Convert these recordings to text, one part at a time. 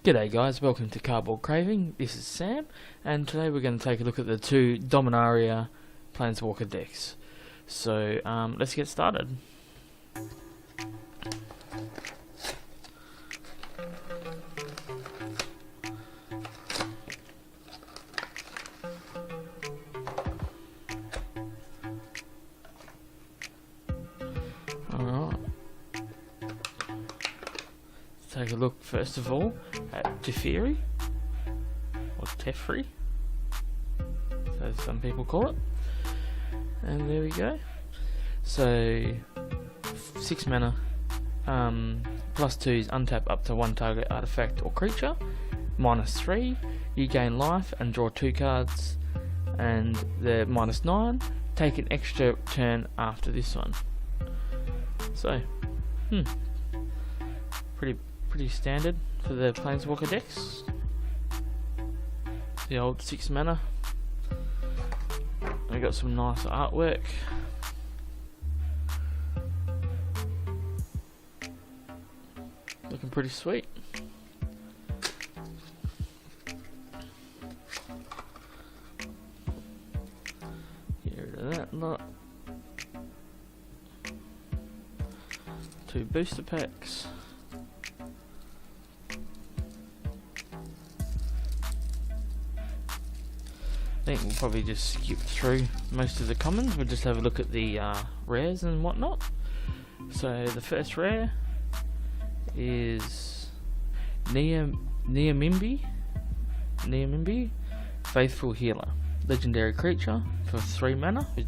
G'day guys, welcome to Cardboard Craving. This is Sam, and today we're going to take a look at the two Dominaria Planeswalker decks. So let's get started. Alright. Take a look first of all at Teferi, or Teferi, as some people call it. And there we go. So 6 mana, +2s, untap up to 1 target artifact or creature, -3, you gain life and draw 2 cards, and they're -9, take an extra turn after this one. So, pretty standard for the Planeswalker decks. The old 6 mana. We got some nice artwork. Looking pretty sweet. Get rid of that lot. 2 booster packs. I think we'll probably just skip through most of the commons. We'll just have a look at the rares and whatnot. So the first rare is Neomimbi, Faithful Healer, legendary creature for 3 mana with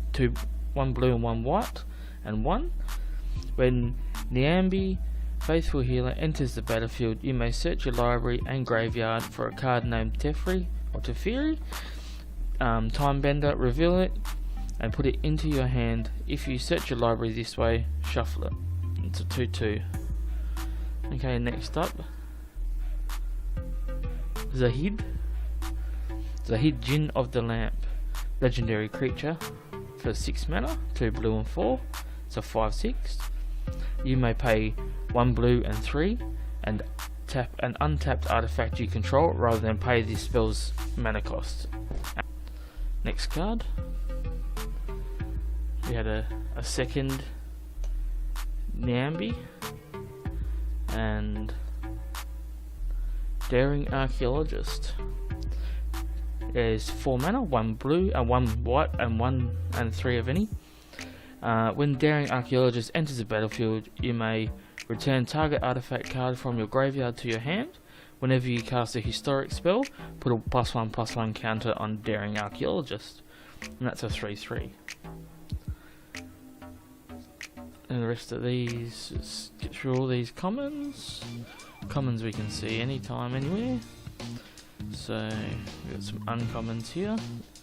1 blue and 1 white and 1. When Neomimbi, Faithful Healer enters the battlefield, you may search your library and graveyard for a card named Teferi or Teferi. Time Bender, reveal it and put it into your hand. If you search your library this way, shuffle it. It's a 2/2. Okay, next up, Zahid, Djinn of the Lamp, legendary creature for 6 mana, 2 blue and 4, so 5/6. You may pay 1 blue and 3 and tap an untapped artifact you control rather than pay this spell's mana cost. Next card, we had a second Neomimbi and Daring Archaeologist. There's 4 mana, 1 blue and 1 white and 1 and 3 of any. When Daring Archaeologist enters the battlefield, you may return target artifact card from your graveyard to your hand. Whenever you cast a historic spell, put a +1/+1 counter on Daring Archaeologist, and that's a 3/3. And the rest of these, let's get through all these commons. Commons we can see anytime, anywhere. So we've got some uncommons here.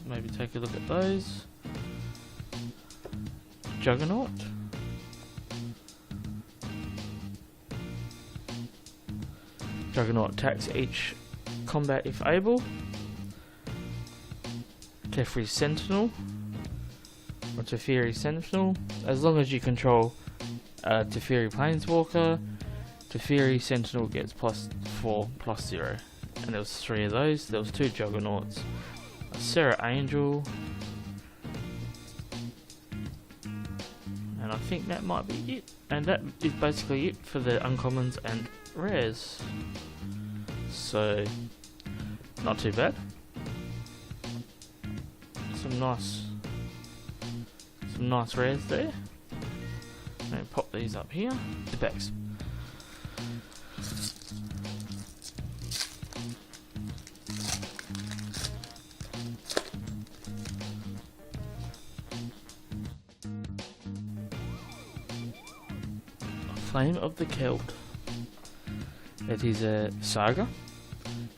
Maybe take a look at those. Juggernaut. Juggernaut attacks each combat if able. Teferi Sentinel, or Teferi Sentinel. As long as you control Teferi Planeswalker, Teferi Sentinel gets +4/+0. And there was 3 of those. There was 2 Juggernauts, a Serra Angel, and I think that might be it. And that is basically it for the uncommons and rares. So not too bad. Some nice rares there. Let me pop these up here. The packs. Flame of the Keld. It is a saga.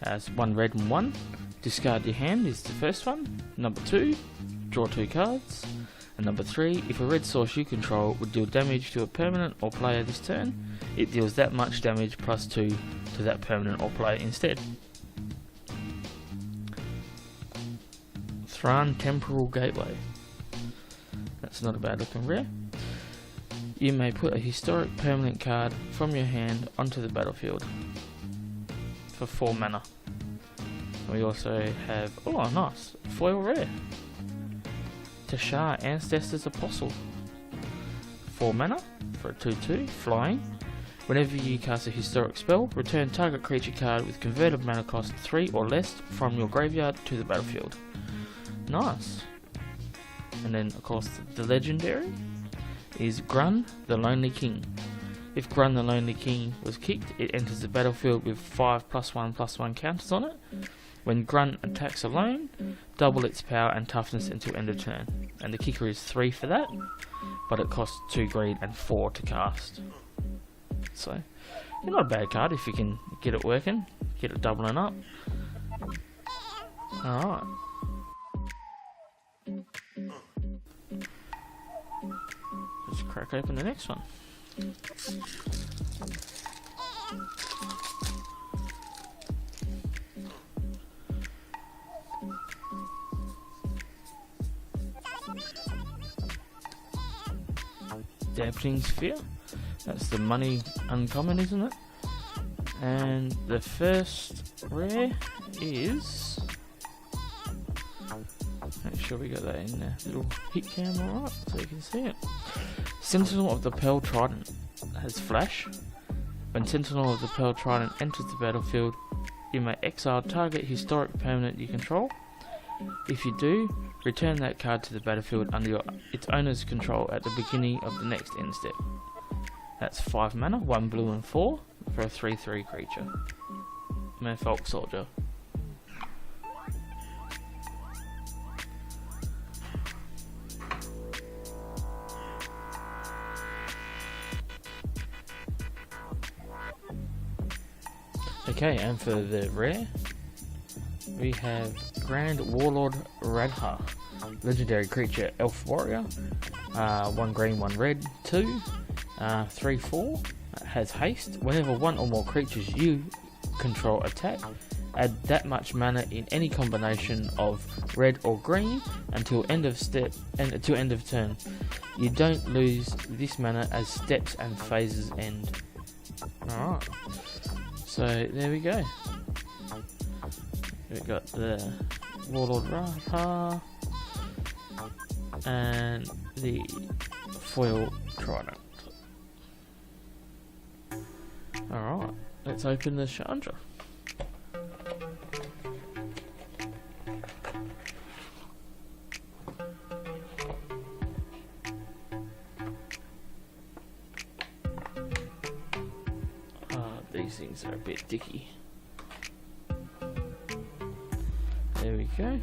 Has 1 red and 1. Discard your hand is the first one. Number 2, draw 2 cards. And number 3, if a red source you control would deal damage to a permanent or player this turn, it deals that much damage +2 to that permanent or player instead. Thran Temporal Gateway. That's not a bad looking rare. You may put a historic permanent card from your hand onto the battlefield. for 4 mana. We also have, oh nice, foil rare. Tashar, Ancestor's Apostle. 4 mana for a 2/2, flying. Whenever you cast a historic spell, return target creature card with converted mana cost 3 or less from your graveyard to the battlefield. Nice. And then of course the legendary is Grun, the Lonely King. If Grun the Lonely King was kicked, it enters the battlefield with 5+1/+1 counters on it. When Grun attacks alone, double its power and toughness until end of turn. And the kicker is 3 for that, but it costs 2 greed and 4 to cast. So, not a bad card if you can get it working, get it doubling up. Alright. Let's crack open the next one. Dampening Sphere. That's the money uncommon, isn't it? And the first rare is... Make sure we got that in the little hit cam alright, so you can see it. Sentinel of the Pearl Trident has flash. When Sentinel of the Pearl Trident enters the battlefield, you may exile target historic permanent you control. If you do, return that card to the battlefield under its owner's control at the beginning of the next end step. That's 5 mana, 1 blue and 4 for a 3/3 creature. Merfolk Soldier. Okay, and for the rare, we have Grand Warlord Radha, legendary creature, elf warrior, 1 green, 1 red, 2, 3/4, has haste. Whenever 1 or more creatures you control attack, add that much mana in any combination of red or green until end of turn. You don't lose this mana as steps and phases end. Alright, so there we go. We've got the Warlord Radha and the foil Trident. Alright, let's open the Chandra. These things are a bit dicky. There we go.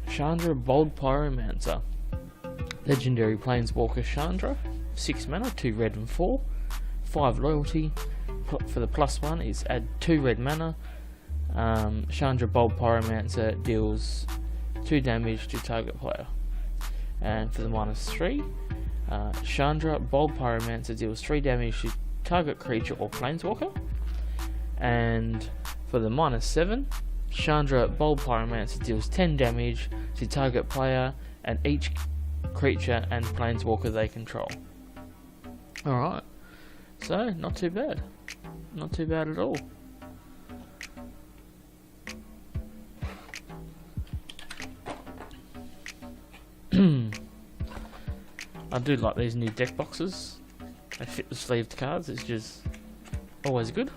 Chandra, Bold Pyromancer. Legendary Planeswalker Chandra. 6 mana, 2 red and 4. 5 loyalty. For the +1 is add 2 red mana. Chandra, Bold Pyromancer deals 2 damage to target player. And for the -3, Chandra, Bold Pyromancer deals 3 damage to target creature or planeswalker. And for the -7, Chandra, Bold Pyromancer deals 10 damage to target player and each creature and planeswalker they control. Alright, so not too bad. Not too bad at all. I do like these new deck boxes. They fit the sleeved cards, it's just always good.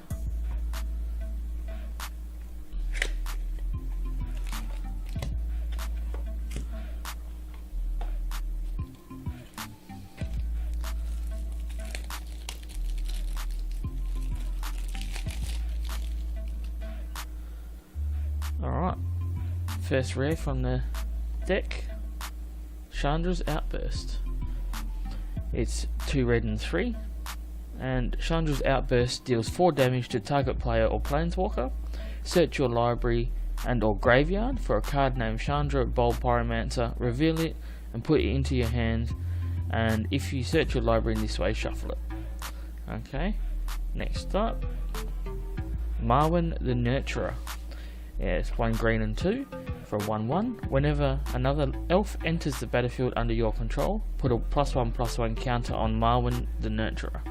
Alright, first rare from the deck, Chandra's Outburst. It's 2 red and 3, and Chandra's Outburst deals 4 damage to target player or planeswalker. Search your library and or graveyard for a card named Chandra, Bold Pyromancer, reveal it and put it into your hand, and if you search your library in this way, shuffle it. Okay, next up, Marwyn the Nurturer. Yeah, it's 1 green and 2 for a 1/1. Whenever another elf enters the battlefield under your control, put a +1/+1 counter on Marwyn the Nurturer.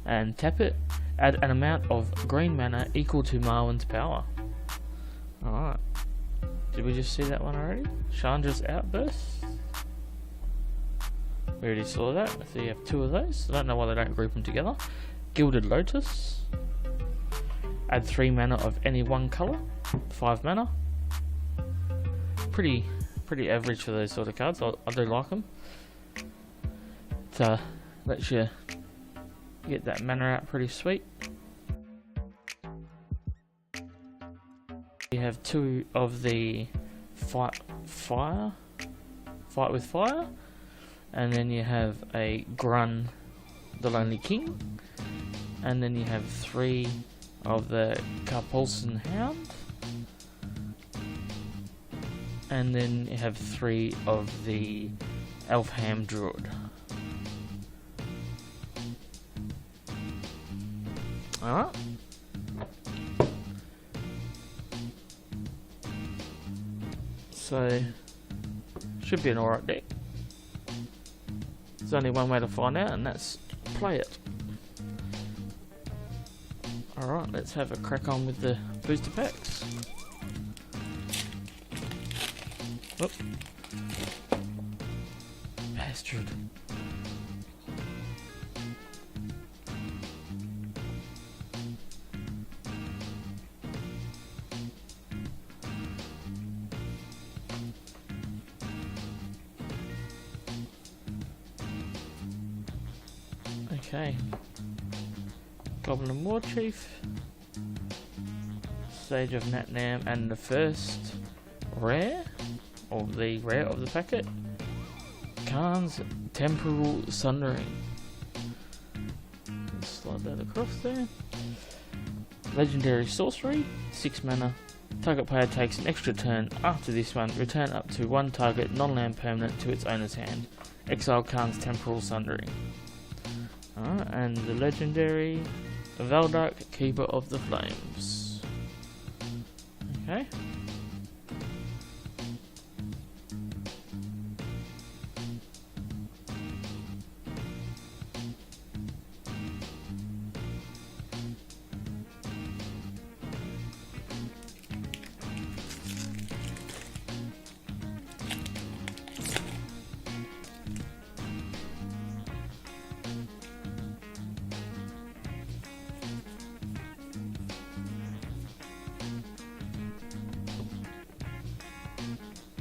and tap it. Add an amount of green mana equal to Marwyn's power. Alright. Did we just see that one already? Chandra's Outburst. We already saw that. So you have 2 of those. I don't know why they don't group them together. Gilded Lotus. Add 3 mana of any one colour. 5 mana. Pretty average for those sort of cards. I do like them. To let you get that mana out pretty sweet. You have 2 of the fight with fire, and then you have a Grun, the Lonely King, and then you have 3 of the Carpulsan Hound, and then you have 3 of the Elfham Druid. Alright. So, should be an alright deck. There's only one way to find out, and that's play it. Alright, let's have a crack on with the booster packs. Whoop. Bastard. Okay. Goblin War Chief, Sage of Natnam, and the first rare, or the rare of the packet, Khan's Temporal Sundering. Let's slide that across there. Legendary Sorcery, 6 mana. Target player takes an extra turn. After this one, return up to 1 target non-land permanent to its owner's hand. Exile Khan's Temporal Sundering. Alright, and the legendary Valdark, Keeper of the Flames. Okay.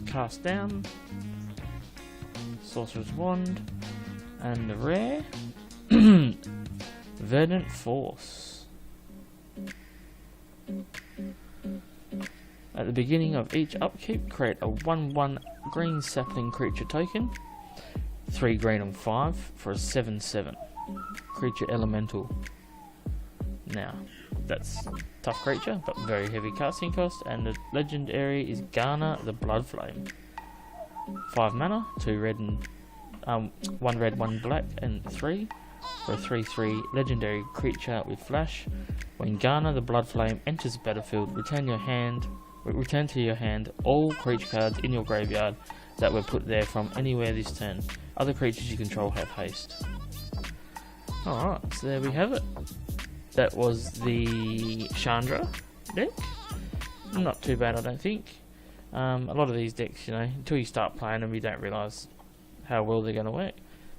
Cast Down, Sorcerer's Wand, and the rare Verdant Force. At the beginning of each upkeep, create a 1/1 green sapling creature token, 3 green and 5 for a 7/7 creature elemental. Now, that's tough creature, but very heavy casting cost, and the legendary is Garner the Bloodflame. 5 mana, 2 red and 1 red, 1 black, and 3 for a 3/3 legendary creature with flash. When Garner the Bloodflame enters the battlefield, return to your hand all creature cards in your graveyard that were put there from anywhere this turn. Other creatures you control have haste. Alright, so there we have it. That was the Chandra deck. Not too bad, I don't think. A lot of these decks, until you start playing them, you don't realise how well they're going to work.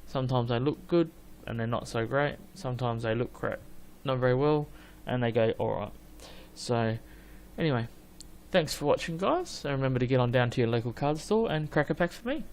Sometimes they look good, and they're not so great. Sometimes they look crap, not very well, and they go alright. So, anyway, thanks for watching, guys. So remember to get on down to your local card store and crack a pack for me.